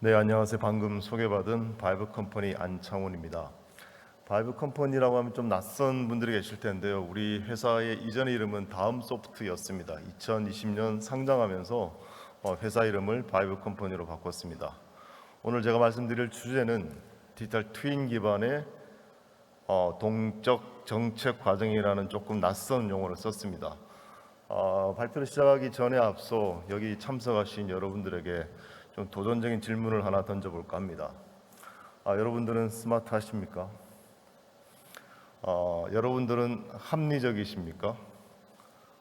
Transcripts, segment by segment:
네, 안녕하세요. 방금 소개받은 바이브 컴퍼니 안창훈입니다. 바이브 컴퍼니라고 하면 좀 낯선 분들이 계실 텐데요. 우리 회사의 이전의 이름은 다음소프트였습니다. 2020년 상장하면서 회사 이름을 바이브 컴퍼니로 바꿨습니다. 오늘 제가 말씀드릴 주제는 디지털 트윈 기반의 동적 정책 과정이라는 조금 낯선 용어를 썼습니다. 발표를 시작하기 전에 앞서 여기 참석하신 여러분들에게 좀 도전적인 질문을 하나 던져볼까 합니다. 여러분들은 스마트하십니까? 여러분들은 합리적이십니까?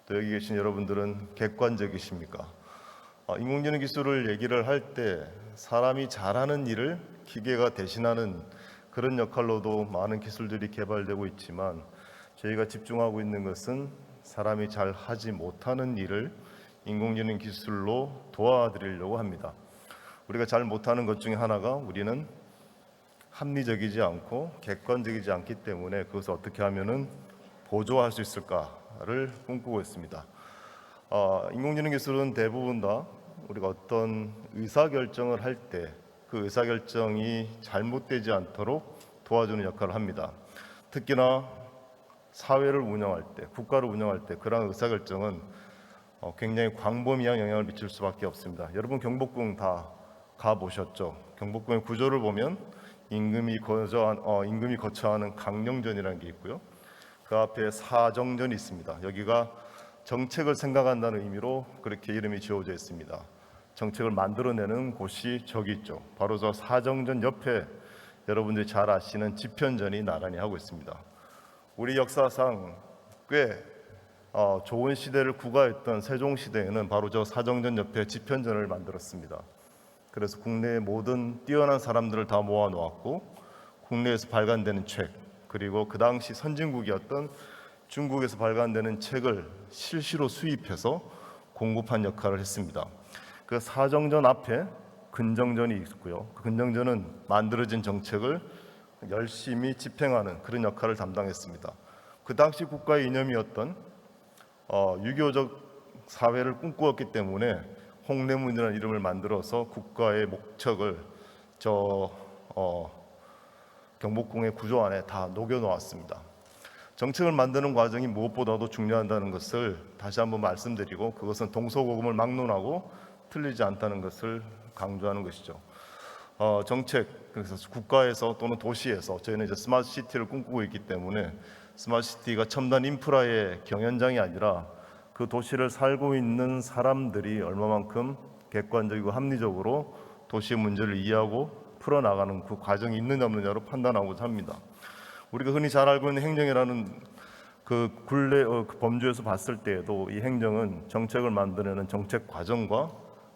또 여기 계신 여러분들은 객관적이십니까? 인공지능 기술을 얘기를 할 때 사람이 잘하는 일을 기계가 대신하는 그런 역할로도 많은 기술들이 개발되고 있지만 저희가 집중하고 있는 것은 사람이 잘 하지 못하는 일을 인공지능 기술로 도와드리려고 합니다. 우리가 잘 못하는 것 중에 하나가 우리는 합리적이지 않고 객관적이지 않기 때문에 그것을 어떻게 하면은 보조할 수 있을까를 꿈꾸고 있습니다. 인공지능 기술은 대부분 다 우리가 어떤 의사결정을 할 때 그 의사결정이 잘못되지 않도록 도와주는 역할을 합니다. 특히나 사회를 운영할 때, 국가를 운영할 때 그러한 의사결정은 굉장히 광범위한 영향을 미칠 수밖에 없습니다. 여러분 경복궁 다 가보셨죠? 경복궁의 구조를 보면 임금이 거처하는 강령전이라는 게 있고요. 그 앞에 사정전이 있습니다. 여기가 정책을 생각한다는 의미로 그렇게 이름이 지어져 있습니다. 정책을 만들어내는 곳이 저기 있죠. 바로 저 사정전 옆에 여러분들이 잘 아시는 집현전이 나란히 하고 있습니다. 우리 역사상 꽤 좋은 시대를 구가했던 세종시대에는 바로 저 사정전 옆에 집현전을 만들었습니다. 그래서 국내의 모든 뛰어난 사람들을 다 모아놓았고 국내에서 발간되는 책, 그리고 그 당시 선진국이었던 중국에서 발간되는 책을 실시로 수입해서 공급한 역할을 했습니다. 그 사정전 앞에 근정전이 있고요. 그 근정전은 만들어진 정책을 열심히 집행하는 그런 역할을 담당했습니다. 그 당시 국가의 이념이었던 유교적 사회를 꿈꾸었기 때문에 홍례문이라는 이름을 만들어서 국가의 목적을 경복궁의 구조 안에 다 녹여 놓았습니다. 정책을 만드는 과정이 무엇보다도 중요하다는 것을 다시 한번 말씀드리고 그것은 동서고금을 막론하고 틀리지 않다는 것을 강조하는 것이죠. 정책, 그래서 국가에서 또는 도시에서 저희는 이제 스마트 시티를 꿈꾸고 있기 때문에 스마트 시티가 첨단 인프라의 경연장이 아니라 그 도시를 살고 있는 사람들이 얼마만큼 객관적이고 합리적으로 도시의 문제를 이해하고 풀어나가는 그 과정이 있느냐 없느냐로 판단하고자 합니다. 우리가 흔히 잘 알고 있는 행정이라는 그 굴레 그 범주에서 봤을 때에도 이 행정은 정책을 만들어내는 정책 과정과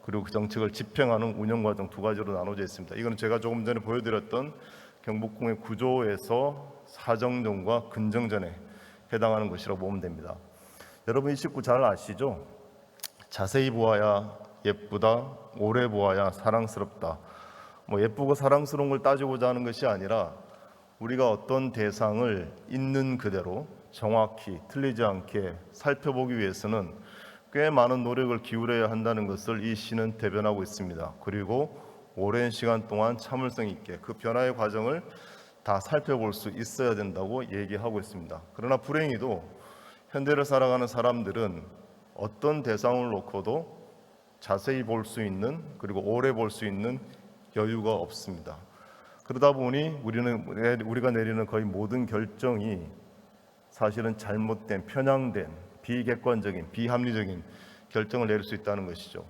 그리고 그 정책을 집행하는 운영 과정 두 가지로 나눠져 있습니다. 이거는 제가 조금 전에 보여드렸던 경복궁의 구조에서 사정전과 근정전에 해당하는 것이라고 보면 됩니다. 여러분 이 식구 잘 아시죠? 자세히 보아야 예쁘다, 오래 보아야 사랑스럽다. 예쁘고 사랑스러운 걸 따지고자 하는 것이 아니라 우리가 어떤 대상을 있는 그대로 정확히 틀리지 않게 살펴보기 위해서는 꽤 많은 노력을 기울여야 한다는 것을 이 시는 대변하고 있습니다. 그리고 오랜 시간 동안 참을성 있게 그 변화의 과정을 다 살펴볼 수 있어야 된다고 얘기하고 있습니다. 그러나 불행히도 현대를 살아가는 사람들은 어떤 대상을 놓고도 자세히 볼 수 있는 그리고 오래 볼 수 있는 여유가 없습니다. 그러다 보니 우리가 내리는 거의 모든 결정이 사실은 잘못된, 편향된, 비객관적인, 비합리적인 결정을 내릴 수 있다는 것이죠.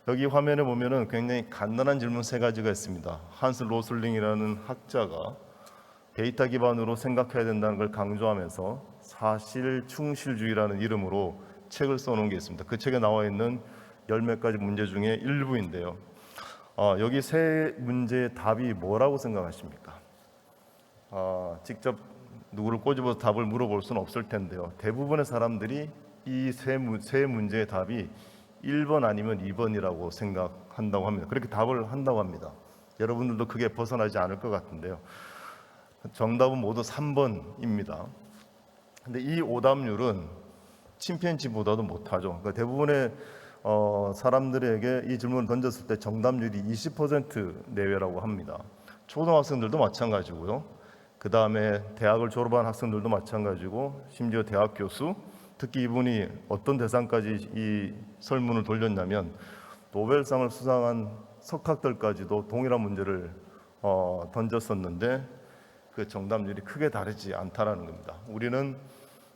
여기 화면에 보면은 굉장히 간단한 질문 세 가지가 있습니다. 한스 로슬링이라는 학자가 데이터 기반으로 생각해야 된다는 걸 강조하면서 사실 충실주의라는 이름으로 책을 써놓은 게 있습니다. 그 책에 나와 있는 열 몇 가지 문제 중에 일부인데요. 여기 세 문제의 답이 뭐라고 생각하십니까? 직접 누구를 꼬집어서 답을 물어볼 수는 없을 텐데요. 대부분의 사람들이 이 세 문제의 답이 1번 아니면 2번이라고 생각한다고 합니다. 그렇게 답을 한다고 합니다. 여러분들도 그게 벗어나지 않을 것 같은데요. 정답은 모두 3번입니다. 근데 이 오답률은 침팬지보다도 못하죠. 그러니까 대부분의 사람들에게 이 질문을 던졌을 때 정답률이 20% 내외라고 합니다. 초등학생들도 마찬가지고요. 그 다음에 대학을 졸업한 학생들도 마찬가지고, 심지어 대학 교수, 특히 이분이 어떤 대상까지 이 설문을 돌렸냐면 노벨상을 수상한 석학들까지도 동일한 문제를 던졌었는데 그 정답률이 크게 다르지 않다라는 겁니다. 우리는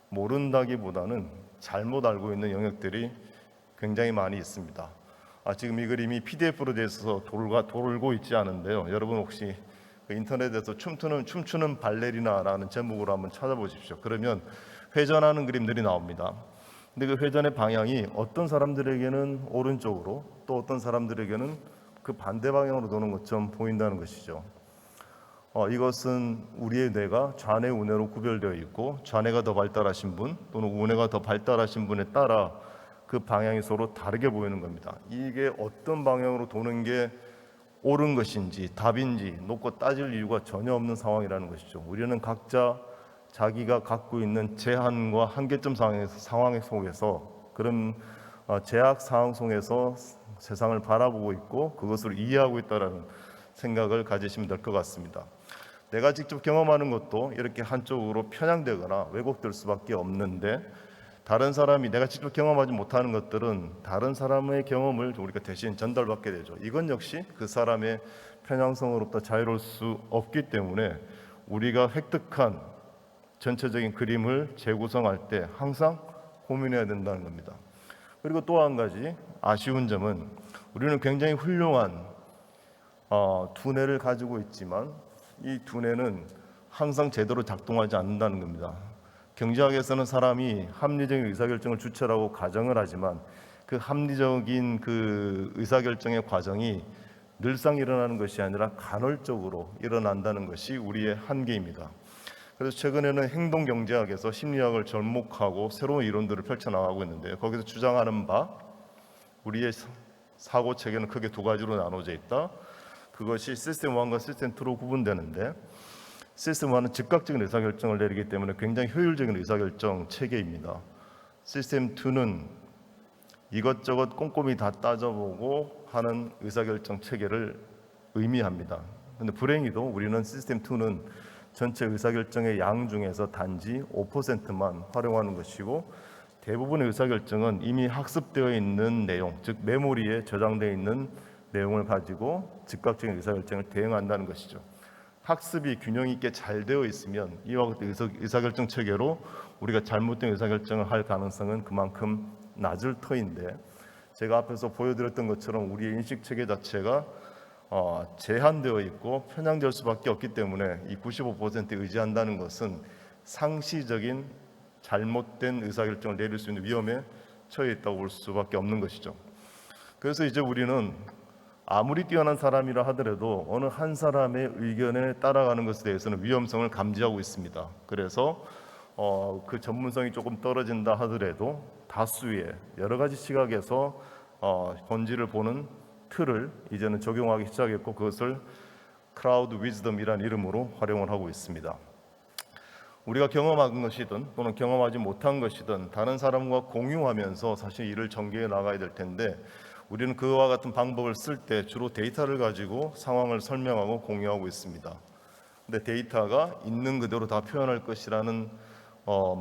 모른다기보다는 잘못 알고 있는 영역들이 굉장히 많이 있습니다. 지금 이 그림이 PDF로 돼서 돌고 있지 않은데요. 여러분 혹시 그 인터넷에서 춤추는 발레리나라는 제목으로 한번 찾아보십시오. 그러면 회전하는 그림들이 나옵니다. 근데 그 회전의 방향이 어떤 사람들에게는 오른쪽으로, 또 어떤 사람들에게는 그 반대 방향으로 도는 것처럼 보인다는 것이죠. 이것은 우리의 뇌가 좌뇌 우뇌로 구별되어 있고, 좌뇌가 더 발달하신 분 또는 우뇌가 더 발달하신 분에 따라 그 방향이 서로 다르게 보이는 겁니다. 이게 어떤 방향으로 도는 게 옳은 것인지 답인지 놓고 따질 이유가 전혀 없는 상황이라는 것이죠. 우리는 각자 자기가 갖고 있는 제한과 한계점 상황 속에서, 그런 제약 상황 속에서 세상을 바라보고 있고 그것을 이해하고 있다는 생각을 가지시면 될 것 같습니다. 내가 직접 경험하는 것도 이렇게 한쪽으로 편향되거나 왜곡될 수밖에 없는데, 다른 사람이 내가 직접 경험하지 못하는 것들은 다른 사람의 경험을 우리가 대신 전달받게 되죠. 이건 역시 그 사람의 편향성으로부터 자유로울 수 없기 때문에 우리가 획득한 전체적인 그림을 재구성할 때 항상 고민해야 된다는 겁니다. 그리고 또 한 가지 아쉬운 점은, 우리는 굉장히 훌륭한 두뇌를 가지고 있지만 이 두뇌는 항상 제대로 작동하지 않는다는 겁니다. 경제학에서는 사람이 합리적인 의사결정을 주체라고 가정을 하지만 그 합리적인 그 의사결정의 과정이 늘상 일어나는 것이 아니라 간헐적으로 일어난다는 것이 우리의 한계입니다. 그래서 최근에는 행동경제학에서 심리학을 접목하고 새로운 이론들을 펼쳐나가고 있는데요. 거기서 주장하는 바, 우리의 사고 체계는 크게 두 가지로 나눠져 있다. 그것이 시스템 1과 시스템 2로 구분되는데, 시스템 1은 즉각적인 의사결정을 내리기 때문에 굉장히 효율적인 의사결정 체계입니다. 시스템 2는 이것저것 꼼꼼히 다 따져보고 하는 의사결정 체계를 의미합니다. 그런데 불행히도 우리는 시스템 2는 전체 의사결정의 양 중에서 단지 5%만 활용하는 것이고, 대부분의 의사결정은 이미 학습되어 있는 내용, 즉 메모리에 저장되어 있는 내용을 가지고 즉각적인 의사결정을 대응한다는 것이죠. 학습이 균형 있게 잘 되어 있으면 이와 같은 의사결정 체계로 우리가 잘못된 의사결정을 할 가능성은 그만큼 낮을 터인데, 제가 앞에서 보여드렸던 것처럼 우리의 인식 체계 자체가 제한되어 있고 편향될 수밖에 없기 때문에 이 95%에 의지한다는 것은 상시적인 잘못된 의사결정을 내릴 수 있는 위험에 처해 있다고 볼 수밖에 없는 것이죠. 그래서 이제 우리는 아무리 뛰어난 사람이라 하더라도 어느 한 사람의 의견에 따라가는 것에 대해서는 위험성을 감지하고 있습니다. 그래서 그 전문성이 조금 떨어진다 하더라도 다수의 여러 가지 시각에서 본질을 보는 틀을 이제는 적용하기 시작했고, 그것을 크라우드 위즈덤이라는 이름으로 활용을 하고 있습니다. 우리가 경험한 것이든 또는 경험하지 못한 것이든 다른 사람과 공유하면서 사실 이를 전개해 나가야 될 텐데, 우리는 그와 같은 방법을 쓸 때 주로 데이터를 가지고 상황을 설명하고 공유하고 있습니다. 근데 데이터가 있는 그대로 다 표현할 것이라는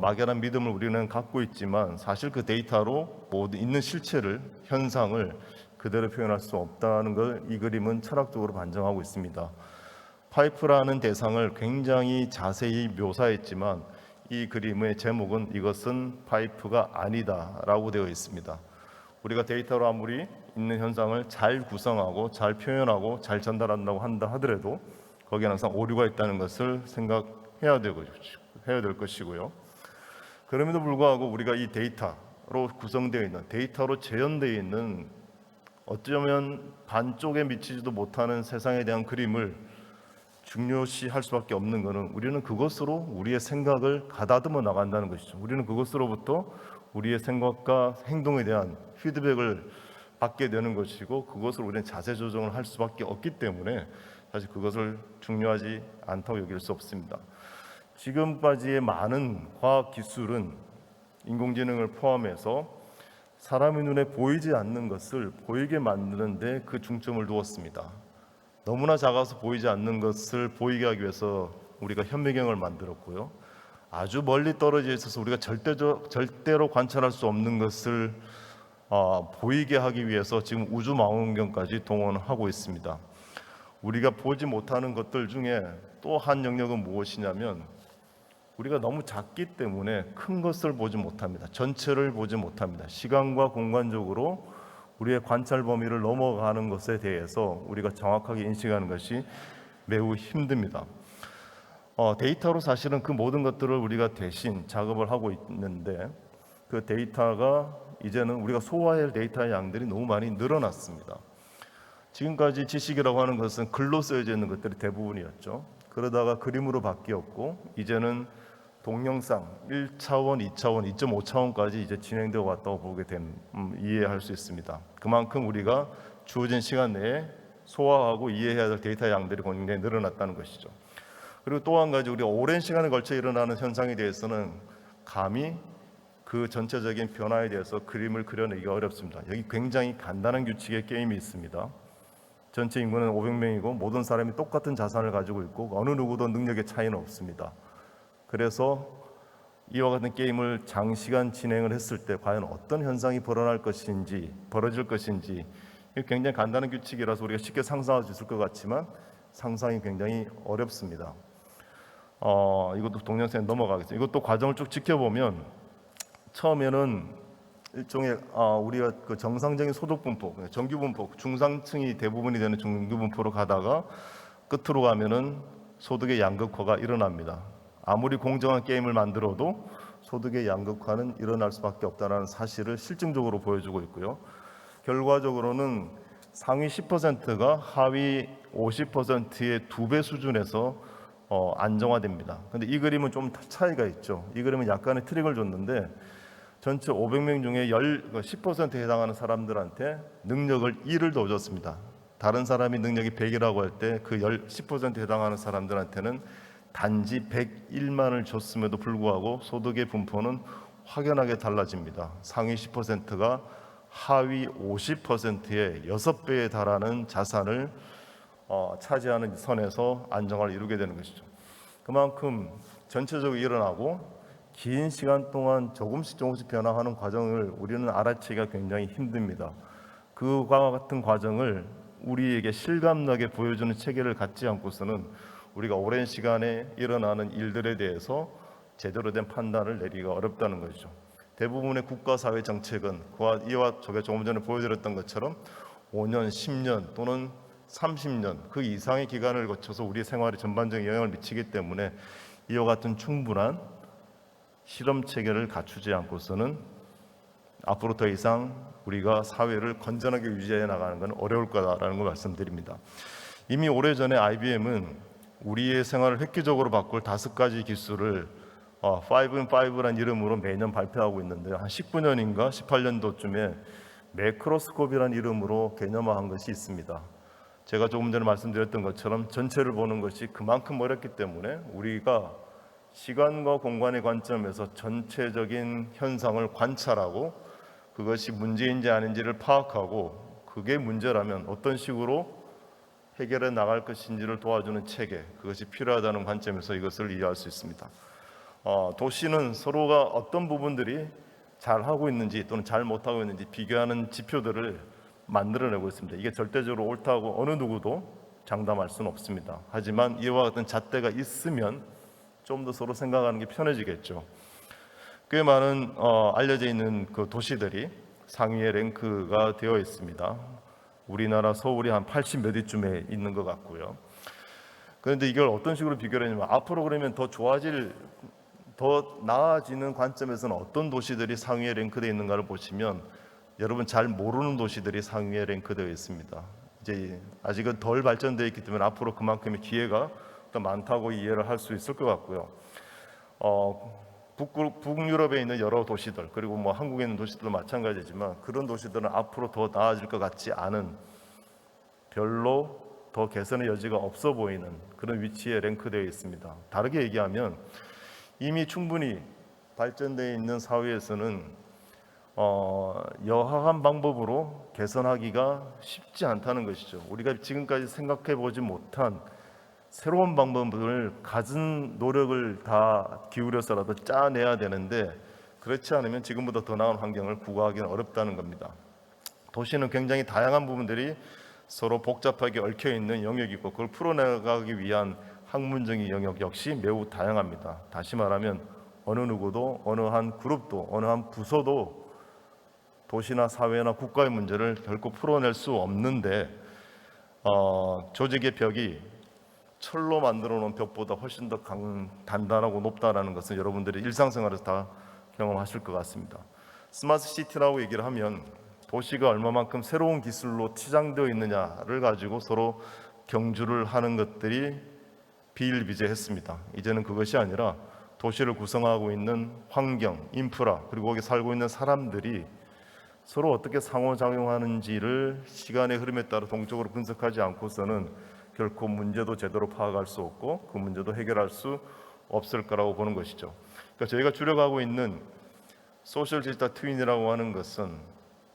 막연한 믿음을 우리는 갖고 있지만, 사실 그 데이터로 모든 있는 실체를, 현상을 그대로 표현할 수 없다는 걸 이 그림은 철학적으로 반증하고 있습니다. 파이프라는 대상을 굉장히 자세히 묘사했지만 이 그림의 제목은 이것은 파이프가 아니다라고 되어 있습니다. 우리가 데이터로 아무리 있는 현상을 잘 구성하고 잘 표현하고 잘 전달한다고 한다 하더라도 거기에 항상 오류가 있다는 것을 생각해야 될 것이고요. 그럼에도 불구하고 우리가 이 데이터로 구성되어 있는, 데이터로 재현되어 있는, 어쩌면 반쪽에 미치지도 못하는 세상에 대한 그림을 중요시할 수밖에 없는 것은, 우리는 그것으로 우리의 생각을 가다듬어 나간다는 것이죠. 우리는 그것으로부터 우리의 생각과 행동에 대한 피드백을 받게 되는 것이고, 그것을 우리는 자세 조정을 할 수밖에 없기 때문에 사실 그것을 중요하지 않다고 여길 수 없습니다. 지금까지의 많은 과학 기술은 인공지능을 포함해서 사람의 눈에 보이지 않는 것을 보이게 만드는 데 그 중점을 두었습니다. 너무나 작아서 보이지 않는 것을 보이게 하기 위해서 우리가 현미경을 만들었고요. 아주 멀리 떨어져 있어서 우리가 절대로 관찰할 수 없는 것을 보이게 하기 위해서 지금 우주망원경까지 동원하고 있습니다. 우리가 보지 못하는 것들 중에 또 한 영역은 무엇이냐면 우리가 너무 작기 때문에 큰 것을 보지 못합니다. 전체를 보지 못합니다. 시간과 공간적으로 우리의 관찰 범위를 넘어가는 것에 대해서 우리가 정확하게 인식하는 것이 매우 힘듭니다. 데이터로 사실은 그 모든 것들을 우리가 대신 작업을 하고 있는데 그 데이터가 이제는 우리가 소화해야 할 데이터의 양들이 너무 많이 늘어났습니다. 지금까지 지식이라고 하는 것은 글로 쓰여져 있는 것들이 대부분이었죠. 그러다가 그림으로 바뀌었고 이제는 동영상 1차원, 2차원, 2.5차원까지 이제 진행되어 왔다고 보게 이해할 수 있습니다. 그만큼 우리가 주어진 시간 내에 소화하고 이해해야 될 데이터 양들이 굉장히 늘어났다는 것이죠. 그리고 또 한 가지 우리가 오랜 시간에 걸쳐 일어나는 현상에 대해서는 감히 그 전체적인 변화에 대해서 그림을 그려내기가 어렵습니다. 여기 굉장히 간단한 규칙의 게임이 있습니다. 전체 인구는 500명이고 모든 사람이 똑같은 자산을 가지고 있고 어느 누구도 능력의 차이는 없습니다. 그래서 이와 같은 게임을 장시간 진행을 했을 때 과연 어떤 현상이 벌어질 것인지 굉장히 간단한 규칙이라서 우리가 쉽게 상상할 수 있을 것 같지만 상상이 굉장히 어렵습니다. 이것도 동영상에 넘어가겠습니다. 이것도 과정을 쭉 지켜보면 처음에는 일종의 우리가 그 정상적인 소득 분포, 정규 분포, 중상층이 대부분이 되는 정규 분포로 가다가 끝으로 가면은 소득의 양극화가 일어납니다. 아무리 공정한 게임을 만들어도 소득의 양극화는 일어날 수밖에 없다는 사실을 실증적으로 보여주고 있고요. 결과적으로는 상위 10%가 하위 50%의 2배 수준에서 안정화됩니다. 근데 이 그림은 좀 차이가 있죠. 이 그림은 약간의 트릭을 줬는데 전체 500명 중에 10%에 해당하는 사람들한테 능력을 1을 더 줬습니다. 다른 사람이 능력이 100이라고 할 때 그 10%에 해당하는 사람들한테는 단지 101만을 줬음에도 불구하고 소득의 분포는 확연하게 달라집니다. 상위 10%가 하위 50%의 6배에 달하는 자산을 차지하는 선에서 안정화를 이루게 되는 것이죠. 그만큼 전체적으로 일어나고 긴 시간 동안 조금씩 변화하는 과정을 우리는 알아채기가 굉장히 힘듭니다. 그와 같은 과정을 우리에게 실감나게 보여주는 체계를 갖지 않고서는 우리가 오랜 시간에 일어나는 일들에 대해서 제대로 된 판단을 내리기가 어렵다는 것이죠. 대부분의 국가사회 정책은 이와 저게 조금 전에 보여드렸던 것처럼 5년, 10년 또는 30년 그 이상의 기간을 거쳐서 우리 생활에 전반적인 영향을 미치기 때문에 이와 같은 충분한 실험 체계를 갖추지 않고서는 앞으로 더 이상 우리가 사회를 건전하게 유지해 나가는 것은 어려울 거다라는 걸 말씀드립니다. 이미 오래전에 IBM은 우리의 생활을 획기적으로 바꿀 5가지 기술을 5in5라는 이름으로 매년 발표하고 있는데요. 한 19년인가 18년도쯤에 매크로스코프라는 이름으로 개념화한 것이 있습니다. 제가 조금 전에 말씀드렸던 것처럼 전체를 보는 것이 그만큼 어렵기 때문에 우리가 시간과 공간의 관점에서 전체적인 현상을 관찰하고 그것이 문제인지 아닌지를 파악하고 그게 문제라면 어떤 식으로 해결해 나갈 것인지를 도와주는 체계, 그것이 필요하다는 관점에서 이것을 이해할 수 있습니다. 도시는 서로가 어떤 부분들이 잘하고 있는지 또는 잘 못하고 있는지 비교하는 지표들을 만들어내고 있습니다. 이게 절대적으로 옳다고 어느 누구도 장담할 수는 없습니다. 하지만 이와 같은 잣대가 있으면 좀 더 서로 생각하는 게 편해지겠죠. 꽤 많은 알려져 있는 그 도시들이 상위의 랭크가 되어 있습니다. 우리나라 서울이 한 80 몇 위쯤에 있는 것 같고요. 그런데 이걸 어떤 식으로 비교를 하냐면 앞으로 그러면 더 나아지는 관점에서는 어떤 도시들이 상위에 랭크되어 있는가를 보시면 여러분 잘 모르는 도시들이 상위에 랭크되어 있습니다. 이제 아직은 덜 발전되어 있기 때문에 앞으로 그만큼의 기회가 더 많다고 이해를 할 수 있을 것 같고요. 북유럽에 있는 여러 도시들 그리고 뭐 한국에 있는 도시들도 마찬가지지만 그런 도시들은 앞으로 더 나아질 것 같지 않은 별로 더 개선의 여지가 없어 보이는 그런 위치에 랭크되어 있습니다. 다르게 얘기하면 이미 충분히 발전되어 있는 사회에서는 여하한 방법으로 개선하기가 쉽지 않다는 것이죠. 우리가 지금까지 생각해 보지 못한 새로운 방법을 갖은 노력을 다 기울여서라도 짜내야 되는데, 그렇지 않으면 지금보다 더 나은 환경을 구가하기는 어렵다는 겁니다. 도시는 굉장히 다양한 부분들이 서로 복잡하게 얽혀 있는 영역이고, 그걸 풀어나가기 위한 학문적인 영역 역시 매우 다양합니다. 다시 말하면 어느 누구도, 어느 한 그룹도, 어느 한 부서도 도시나 사회나 국가의 문제를 결코 풀어낼 수 없는데, 조직의 벽이 철로 만들어 놓은 벽보다 훨씬 더 단단하고 높다는 것은 여러분들이 일상생활에서 다 경험하실 것 같습니다. 스마트 시티라고 얘기를 하면 도시가 얼마만큼 새로운 기술로 치장되어 있느냐를 가지고 서로 경주를 하는 것들이 비일비재했습니다. 이제는 그것이 아니라 도시를 구성하고 있는 환경, 인프라, 그리고 거기 살고 있는 사람들이 서로 어떻게 상호작용하는지를 시간의 흐름에 따라 동적으로 분석하지 않고서는 결코 문제도 제대로 파악할 수 없고 그 문제도 해결할 수 없을 거라고 보는 것이죠. 그러니까 저희가 주력하고 있는 소셜 디지털 트윈이라고 하는 것은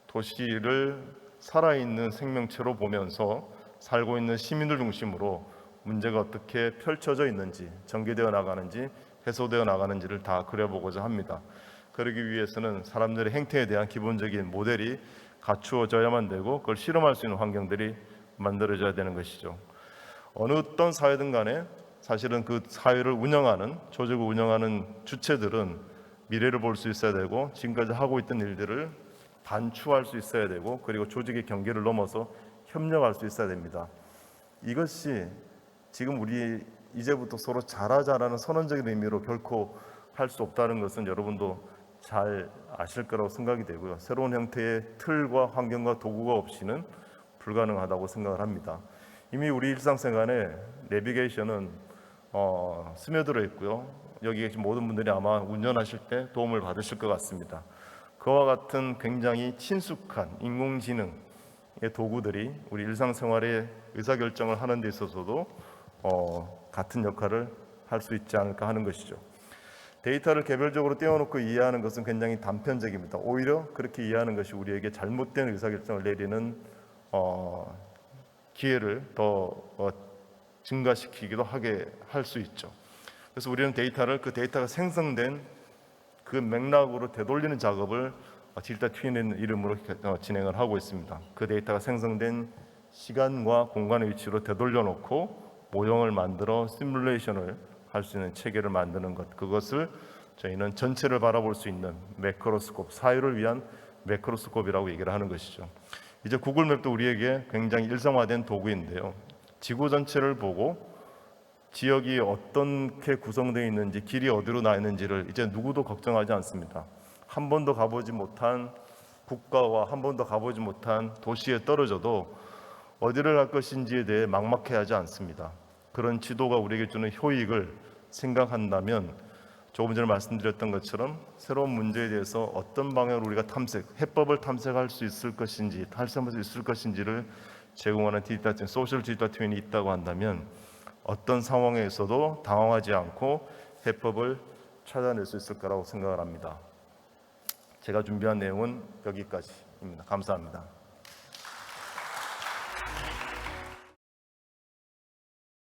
도시를 살아있는 생명체로 보면서 살고 있는 시민들 중심으로 문제가 어떻게 펼쳐져 있는지, 전개되어 나가는지, 해소되어 나가는지를 다 그려보고자 합니다. 그러기 위해서는 사람들의 행태에 대한 기본적인 모델이 갖추어져야만 되고, 그걸 실험할 수 있는 환경들이 만들어져야 되는 것이죠. 어느 어떤 사회든 간에 사실은 그 사회를 운영하는, 조직을 운영하는 주체들은 미래를 볼 수 있어야 되고, 지금까지 하고 있던 일들을 반추할 수 있어야 되고, 그리고 조직의 경계를 넘어서 협력할 수 있어야 됩니다. 이것이 지금 우리 이제부터 서로 잘하자라는 선언적인 의미로 결코 할 수 없다는 것은 여러분도 잘 아실 거라고 생각이 되고요. 새로운 형태의 틀과 환경과 도구가 없이는 불가능하다고 생각을 합니다. 이미 우리 일상생활에 내비게이션은 스며들어 있고요. 여기 계신 모든 분들이 아마 운전하실 때 도움을 받으실 것 같습니다. 그와 같은 굉장히 친숙한 인공지능의 도구들이 우리 일상생활의 의사결정을 하는 데 있어서도 같은 역할을 할 수 있지 않을까 하는 것이죠. 데이터를 개별적으로 떼어놓고 이해하는 것은 굉장히 단편적입니다. 오히려 그렇게 이해하는 것이 우리에게 잘못된 의사결정을 내리는 기회를 더 증가시키기도 하게 할 수 있죠. 그래서 우리는 데이터를, 그 데이터가 생성된 그 맥락으로 되돌리는 작업을 디지털 트윈이라는 이름으로 진행을 하고 있습니다. 그 데이터가 생성된 시간과 공간의 위치로 되돌려 놓고 모형을 만들어 시뮬레이션을 할 수 있는 체계를 만드는 것, 그것을 저희는 전체를 바라볼 수 있는 매크로스콥, 사회를 위한 매크로스콥이라고 얘기를 하는 것이죠. 이제 구글맵도 우리에게 굉장히 일상화된 도구인데요, 지구 전체를 보고 지역이 어떻게 구성되어 있는지, 길이 어디로 나 있는지를 이제 누구도 걱정하지 않습니다. 한 번도 가보지 못한 국가와 한 번도 가보지 못한 도시에 떨어져도 어디를 갈 것인지에 대해 막막해하지 않습니다. 그런 지도가 우리에게 주는 효익을 생각한다면 조금 전에 말씀드렸던 것처럼 새로운 문제에 대해서 어떤 방향으로 우리가 해법을 탐색할 수 있을 것인지, 탈선할 수 있을 것인지를 제공하는 디지털 트윈, 소셜 디지털 트윈이 있다고 한다면 어떤 상황에서도 당황하지 않고 해법을 찾아낼 수 있을 거라고 생각을 합니다. 제가 준비한 내용은 여기까지입니다. 감사합니다.